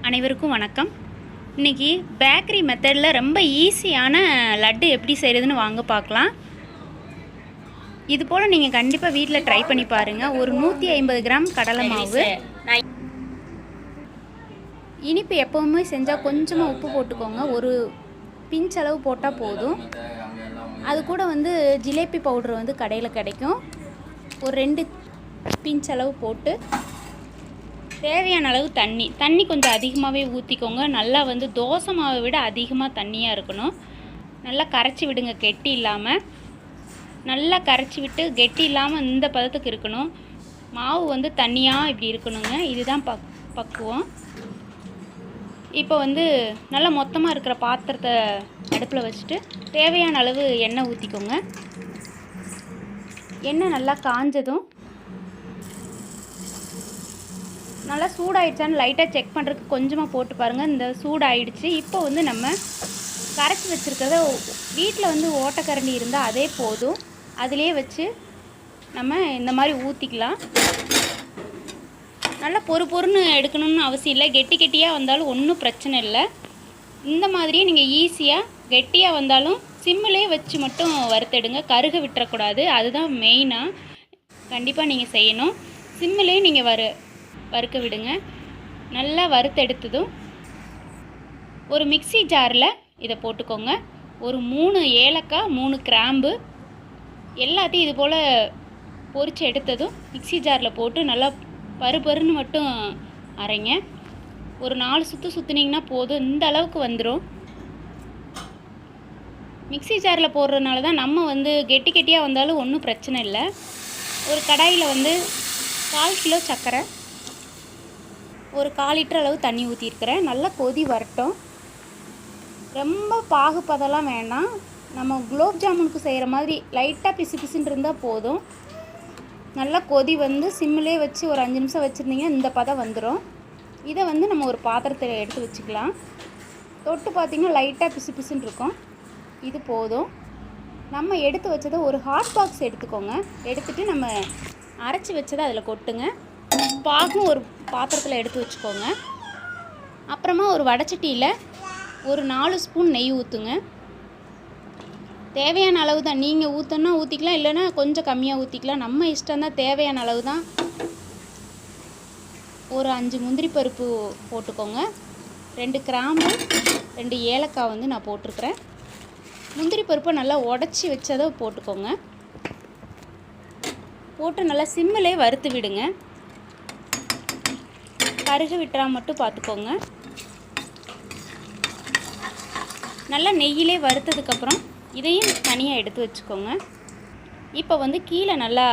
அனைவருக்கும் வணக்கம். இன்றைக்கி பேக்கரி மெத்தடில் ரொம்ப ஈஸியான லட்டு எப்படி செய்கிறதுன்னு வாங்க பார்க்கலாம். இது போல் நீங்கள் கண்டிப்பாக வீட்டில் ட்ரை பண்ணி பாருங்கள். ஒரு 150 கிராம் கடலை மாவு. இனிப்பு எப்போவுமே செஞ்சால் கொஞ்சமாக உப்பு போட்டுக்கோங்க. ஒரு பிஞ்ச் அளவு போட்டால் போதும். அது கூட ஜிலேபி பவுட்ரு கடையில் கிடைக்கும். ஒரு 2 பிஞ்ச் அளவு போட்டு தேவையான அளவு தண்ணி கொஞ்சம் அதிகமாகவே ஊற்றிக்கோங்க. நல்லா தோசை மாவை விட அதிகமாக தண்ணியாக இருக்கணும். நல்லா கரைச்சி விடுங்க, கெட்டி இல்லாமல். நல்லா கரைச்சி விட்டு கெட்டி இல்லாமல் இந்த பதத்துக்கு இருக்கணும். மாவு தண்ணியாக இப்படி இருக்கணுங்க. இதுதான் பக்குவம். இப்போ நல்லா மொத்தமாக இருக்கிற பாத்திரத்தை அடுப்பில் வச்சுட்டு தேவையான அளவு எண்ணெய் ஊற்றிக்கோங்க. எண்ணெய் நல்லா காஞ்சதும் நல்லா சூடாயிடுச்சான்னு லைட்டாக செக் பண்ணுறதுக்கு கொஞ்சமாக போட்டு பாருங்கள். இந்த சூடாயிடுச்சு. இப்போ நம்ம கரைச்சி வச்சுருக்கிறத வீட்டில் ஓட்டைக்கரண்டி இருந்தால் அதே போதும். அதிலே வச்சு நம்ம இந்த மாதிரி ஊற்றிக்கலாம். நல்லா பொறுன்னு எடுக்கணும்னு அவசியம் இல்லை. கெட்டியாக வந்தாலும் ஒன்றும் பிரச்சனை இல்லை. இந்த மாதிரியே நீங்கள் ஈஸியாக கெட்டியாக வந்தாலும் சிம்மிலே வச்சு மட்டும் வறுத்தெடுங்க. கருக விட்டுறக்கூடாது. அதுதான் மெயினாக கண்டிப்பாக நீங்கள் செய்யணும். சிம்மிலே நீங்கள் வறுக்க விடுங்க. நல்லா வறுத்தெடுத்ததும் ஒரு மிக்ஸி ஜாரில் இதை போட்டுக்கோங்க. ஒரு 3 ஏலக்காய், 3 கிராம்பு எல்லாத்தையும் இது போல் பொரித்து எடுத்ததும் மிக்ஸி ஜாரில் போட்டு நல்லா பருன்னு மட்டும் அரைங்க. ஒரு 4 சுற்று சுற்றுனீங்கன்னா போதும். இந்த அளவுக்கு வந்துடும். மிக்ஸி ஜாரில் போடுறதுனால தான் நம்ம கெட்டியாக வந்தாலும் ஒன்றும் பிரச்சனை இல்லை. ஒரு கடாயில் 1/4 கிலோ சர்க்கரை, ஒரு 1/4 லிட்டர் அளவு தண்ணி ஊற்றிருக்கிறேன். நல்லா கொதி வரட்டும். ரொம்ப பாகுபதெல்லாம் வேண்டாம். நம்ம குலோப் ஜாமுனுக்கு செய்கிற மாதிரி லைட்டாக பிசுன்னு இருந்தால் போதும். நல்லா கொதி சிம்மிலே வச்சு ஒரு 5 நிமிஷம் வச்சுருந்தீங்கன்னா இந்த பதம் வந்துடும். இதை நம்ம ஒரு பாத்திரத்தில் எடுத்து வச்சுக்கலாம். தொட்டு பார்த்திங்கன்னா லைட்டாக பிசுன்னு இருக்கும். இது போதும். நம்ம எடுத்து வச்சதை ஒரு ஹாட் பாக்ஸ் எடுத்துக்கோங்க. எடுத்துகிட்டு நம்ம அரைச்சி வச்சதை அதில் கொட்டுங்க. பாகும் ஒரு பாத்திரத்தில் எடுத்து வச்சுக்கோங்க. அப்புறமா ஒரு வடைச்சட்டியில் ஒரு 4 ஸ்பூன் நெய் ஊற்றுங்க. தேவையான அளவு தான். நீங்கள் ஊற்றணுன்னா ஊற்றிக்கலாம், இல்லைன்னா கொஞ்சம் கம்மியாக ஊற்றிக்கலாம். நம்ம இஷ்டம்தான். தேவையான அளவு தான். ஒரு 5 முந்திரி பருப்பு போட்டுக்கோங்க. 2 கிராம்பு, 2 ஏலக்காய் நான் போட்டிருக்கிறேன். முந்திரி பருப்பை நல்லா உடச்சி வச்சதை போட்டுக்கோங்க. போட்டு நல்லா சிம்மிலே வறுத்து விடுங்க. கருக விட்டுறா மட்டும் பார்த்துக்கோங்க. நல்லா நெய்யிலே வறுத்ததுக்கப்புறம் இதையும் தனியாக எடுத்து வச்சுக்கோங்க. இப்போ கீழே நல்லா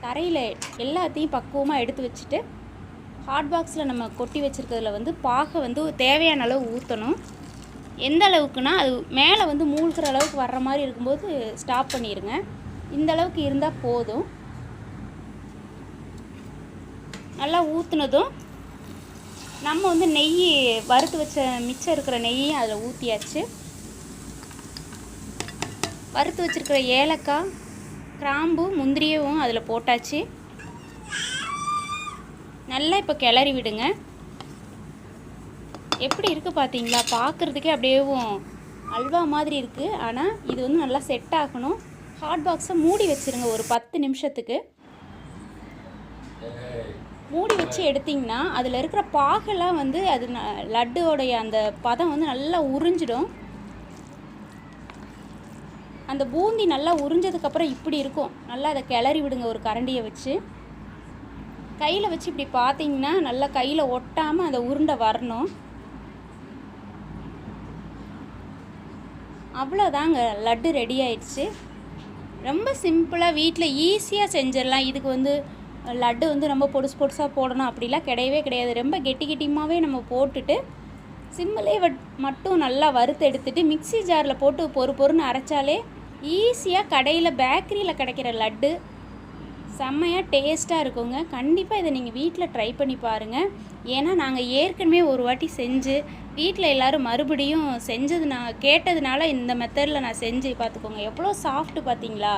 தரையில் எல்லாத்தையும் பக்குவமாக எடுத்து வச்சுட்டு ஹாட் பாக்ஸில் நம்ம கொட்டி வச்சுருக்கிறதுல பாகை தேவையான அளவு ஊற்றணும். எந்த அளவுக்குன்னா அது மேலே மூழ்கிற அளவுக்கு வர்ற மாதிரி இருக்கும்போது ஸ்டாப் பண்ணிடுங்க. இந்த அளவுக்கு இருந்தால் போதும். நல்லா ஊற்றுனதும் நம்ம நெய் வறுத்து வச்ச மிச்சம் இருக்கிற நெய்யையும் அதில் ஊற்றியாச்சு. வறுத்து வச்சுருக்கிற ஏலக்காய், கிராம்பு, முந்திரியவும் அதில் போட்டாச்சு. நல்லா இப்போ கிளறி விடுங்க. எப்படி இருக்குது பார்த்தீங்களா? பார்க்குறதுக்கே அப்படியே அல்வா மாதிரி இருக்குது. ஆனால் இது நல்லா செட் ஆகணும். ஹாட் பாக்ஸை மூடி வச்சுருங்க ஒரு 10 நிமிஷத்துக்கு. மூடி வச்சு எடுத்திங்கன்னா அதில் இருக்கிற பாகெல்லாம் அது லட்டுவோடைய அந்த பதம் நல்லா உறிஞ்சிடும். அந்த பூந்தி நல்லா உறிஞ்சதுக்கப்புறம் இப்படி இருக்கும். நல்லா அதை கிளறி விடுங்க ஒரு கரண்டியை வச்சு. கையில் வச்சு இப்படி பார்த்தீங்கன்னா நல்லா கையில் ஒட்டாமல் அந்த உருண்டை வரணும். அவ்வளோதாங்க, லட்டு ரெடி ஆயிடுச்சு. ரொம்ப சிம்பிளாக வீட்டில் ஈஸியாக செஞ்சிடலாம். இதுக்கு லட்டு ரொம்ப பொடுசாக போடணும் அப்படிலாம் கிடையவே கிடையாது. ரொம்ப கெட்டியாகவே நம்ம போட்டுட்டு சிம்மிலே மட்டும் நல்லா வறுத்து எடுத்துட்டு மிக்ஸி ஜாரில் போட்டு பொறுன்னு அரைச்சாலே ஈஸியாக கடையில் பேக்கரியில் கிடைக்கிற லட்டு செம்மையாக டேஸ்ட்டாக இருக்குங்க. கண்டிப்பாக இதை நீங்கள் வீட்டில் ட்ரை பண்ணி பாருங்கள். ஏன்னா நாங்கள் ஏற்கனவே ஒரு வாட்டி செஞ்சு வீட்டில் எல்லோரும் மறுபடியும் கேட்டதுனால இந்த மெத்தடில் நான் செஞ்சு பார்த்துக்கோங்க. எவ்வளோ சாஃப்ட்டு பார்த்தீங்களா?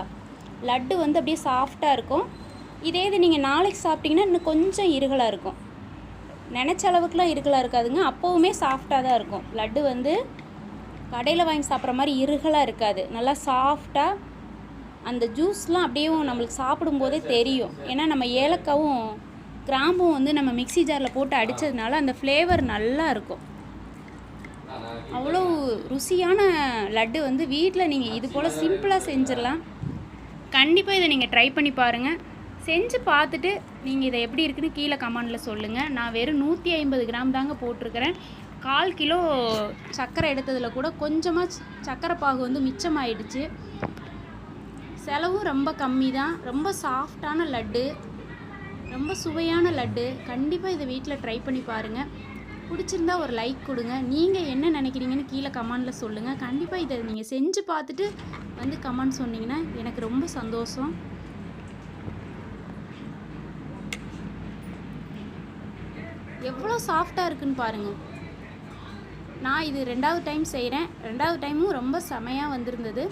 லட்டு அப்படியே சாஃப்டாக இருக்கும். இதே இது நீங்கள் நாளைக்கு சாப்பிட்டிங்கன்னா இன்னும் கொஞ்சம் இருகலாக இருக்கும். நினச்ச அளவுக்குலாம் இருக்கலாம் இருக்காதுங்க. அப்போவுமே சாஃப்டாக தான் இருக்கும். லட்டு வந்து கடையில் வாங்கி சாப்பிட்ற மாதிரி இருகலாக இருக்காது. நல்லா சாஃப்டாக அந்த ஜூஸ்லாம் அப்படியே நம்மளுக்கு சாப்பிடும்போதே தெரியும். ஏன்னா நம்ம ஏலக்காவும் கிராம்பும் வந்து நம்ம மிக்ஸி ஜாரில் போட்டு அடித்ததுனால அந்த ஃப்ளேவர் நல்லா இருக்கும். அவ்வளோ ருசியான லட்டு வந்து வீட்டில் நீங்கள் இது போல் சிம்பிளாக செஞ்சிடலாம். கண்டிப்பாக இதை நீங்கள் ட்ரை பண்ணி பாருங்கள். செஞ்சு பார்த்துட்டு நீங்கள் இதை எப்படி இருக்குன்னு கீழே கமெண்டில் சொல்லுங்கள். நான் வெறும் 150 கிராம் தாங்க போட்டிருக்கிறேன். 1/4 கிலோ சர்க்கரை எடுத்ததில் கூட கொஞ்சமாக சர்க்கரை பாகு வந்து மிச்சமாயிடுச்சு. செலவும் ரொம்ப கம்மி தான். ரொம்ப சாஃப்டான லட்டு, ரொம்ப சுவையான லட்டு. கண்டிப்பாக இதை வீட்டில் ட்ரை பண்ணி பாருங்கள். பிடிச்சிருந்தா ஒரு லைக் கொடுங்க. நீங்கள் என்ன நினைக்கிறீங்கன்னு கீழே கமெண்டில் சொல்லுங்கள். கண்டிப்பாக இதை நீங்கள் செஞ்சு பார்த்துட்டு வந்து கமெண்ட் சொன்னீங்கன்னா எனக்கு ரொம்ப சந்தோஷம். எவ்வளோ சாஃப்டாக இருக்குன்னு பாருங்கள். நான் இது 2வது டைம் செய்கிறேன். 2வது டைமும் ரொம்ப செமையாக வந்திருந்தது.